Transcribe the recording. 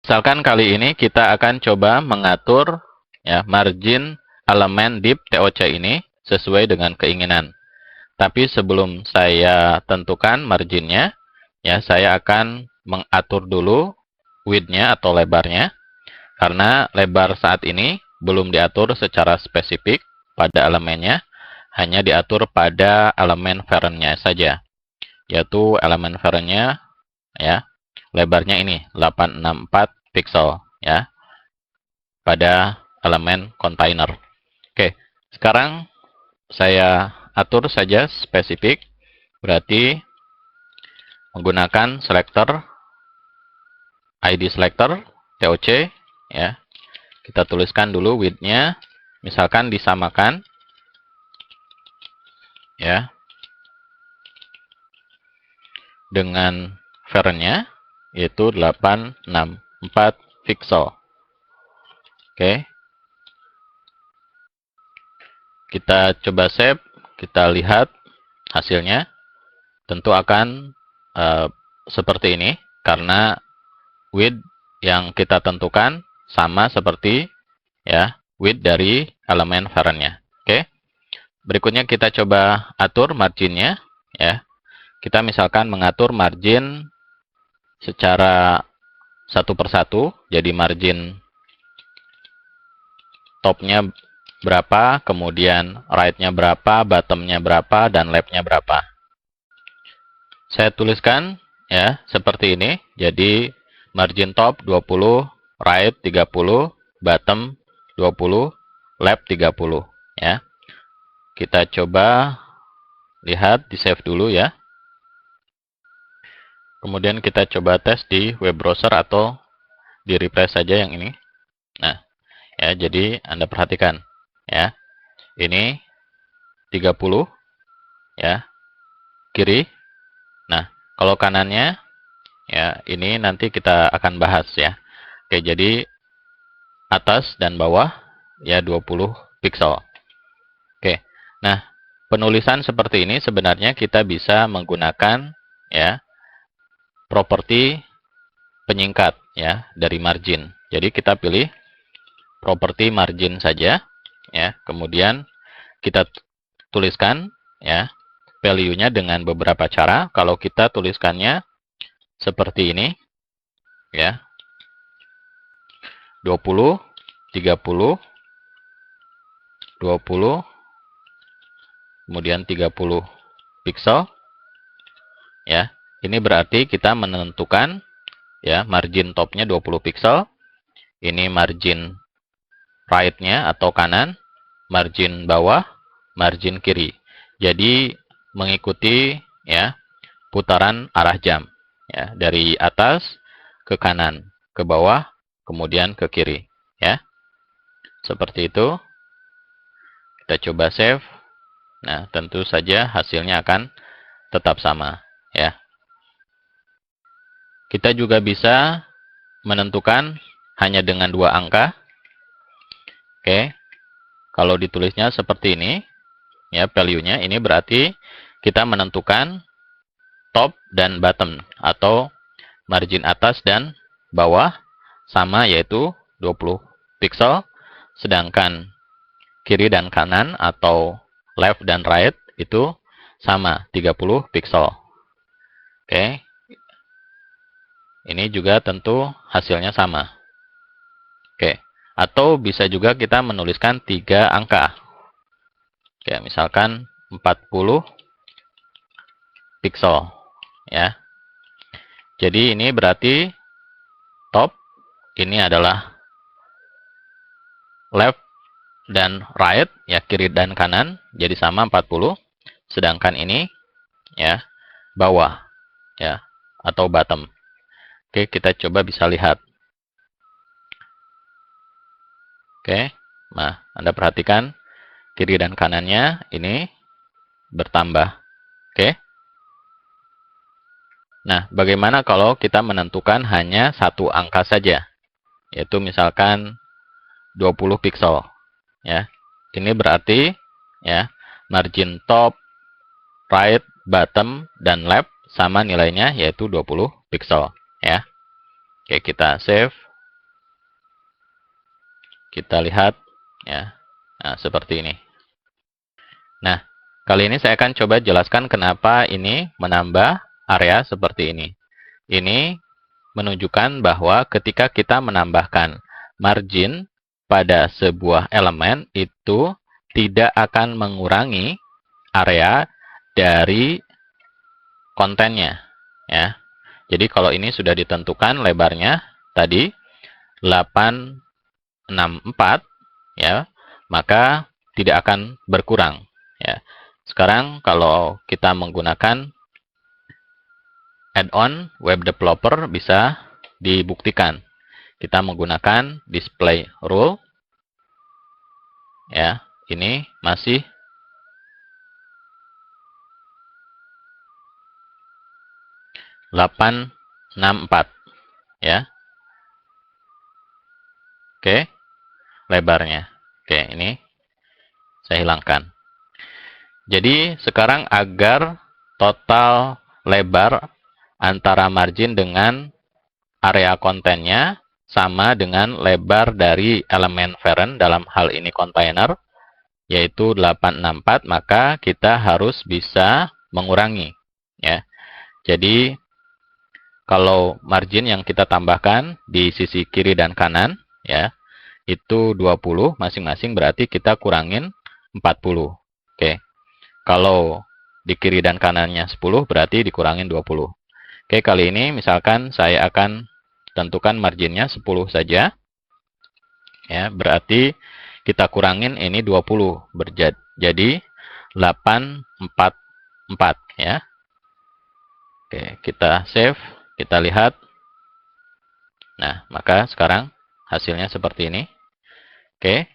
Misalkan kali ini kita akan coba mengatur ya margin elemen div TOC ini sesuai dengan keinginan. Tapi sebelum saya tentukan marginnya, ya saya akan mengatur dulu width-nya atau lebarnya. Karena lebar saat ini belum diatur secara spesifik pada elemennya, hanya diatur pada elemen parent-nya saja. Yaitu elemen parent-nya ya, lebarnya ini 864 pixel ya pada elemen container. Oke, sekarang saya atur saja spesifik, berarti menggunakan selector ID selector TOC ya. Kita tuliskan dulu width-nya, misalkan disamakan ya dengan parent-nya yaitu 864 pixel. Oke. Kita coba save, kita lihat hasilnya. Tentu akan seperti ini karena width yang kita tentukan sama seperti ya width dari elemen parent-nya. Oke. Berikutnya kita coba atur marginnya ya. Kita misalkan mengatur margin secara satu persatu, jadi margin top-nya berapa, kemudian right-nya berapa, bottom-nya berapa, dan left-nya berapa. Saya tuliskan ya seperti ini. Jadi margin top 20, right 30, bottom 20, left 30 ya. Kita coba lihat, di save dulu ya. Kemudian kita coba tes di web browser atau di refresh saja yang ini. Nah, ya jadi Anda perhatikan ya. Ini 30 ya. Kiri. Nah, kalau kanannya ya ini nanti kita akan bahas ya. Oke, jadi atas dan bawah ya 20 pixel. Oke. Nah, penulisan seperti ini sebenarnya kita bisa menggunakan ya properti penyingkat ya dari margin. Jadi kita pilih properti margin saja ya. Kemudian kita tuliskan ya value-nya dengan beberapa cara. Kalau kita tuliskannya seperti ini ya. 20, 30, 20, kemudian 30 pixel ya. Ini berarti kita menentukan ya margin top-nya 20 pixel. Ini margin right-nya atau kanan, margin bawah, margin kiri. Jadi mengikuti ya putaran arah jam ya, dari atas ke kanan, ke bawah, kemudian ke kiri ya. Seperti itu. Kita coba save. Nah, tentu saja hasilnya akan tetap sama ya. Kita juga bisa menentukan hanya dengan 2 angka. Oke. Kalau ditulisnya seperti ini, ya value-nya, ini berarti kita menentukan top dan bottom atau margin atas dan bawah sama, yaitu 20 pixel, sedangkan kiri dan kanan atau left dan right itu sama 30 pixel. Oke. Ini juga tentu hasilnya sama. Oke. Atau bisa juga kita menuliskan 3 angka. Oke, misalkan 40 pixel ya. Jadi ini berarti top, ini adalah left dan right ya, kiri dan kanan, jadi sama 40. Sedangkan ini ya bawah ya atau bottom. Oke, kita coba bisa lihat. Oke. Nah, Anda perhatikan kiri dan kanannya ini bertambah. Oke. Nah, bagaimana kalau kita menentukan hanya satu angka saja? Yaitu misalkan 20 pixel. Ya. Ini berarti ya margin top, right, bottom, dan left sama nilainya, yaitu 20 pixel ya. Oke, kita save. kita lihat ya. Nah, seperti ini. Nah, kali ini saya akan coba jelaskan kenapa ini menambah area seperti ini. Ini menunjukkan bahwa ketika kita menambahkan margin pada sebuah elemen itu tidak akan mengurangi area dari kontennya ya. Jadi kalau ini sudah ditentukan lebarnya tadi 864 ya, maka tidak akan berkurang ya. Sekarang kalau kita menggunakan add-on web developer bisa dibuktikan. Kita menggunakan display rule ya. Ini masih 864 ya. Oke, lebarnya. Oke, ini saya hilangkan. Jadi sekarang agar total lebar antara margin dengan area kontennya sama dengan lebar dari elemen parent dalam hal ini container, yaitu 864, maka kita harus bisa mengurangi ya. Jadi kalau margin yang kita tambahkan di sisi kiri dan kanan ya, itu 20 masing-masing, berarti kita kurangin 40. Oke. Kalau di kiri dan kanannya 10 berarti dikurangin 20. Oke, kali ini misalkan saya akan tentukan marginnya 10 saja. Ya, berarti kita kurangin ini 20 jadi 844 ya. Oke, kita save, kita lihat. Nah, maka sekarang hasilnya seperti ini. Oke.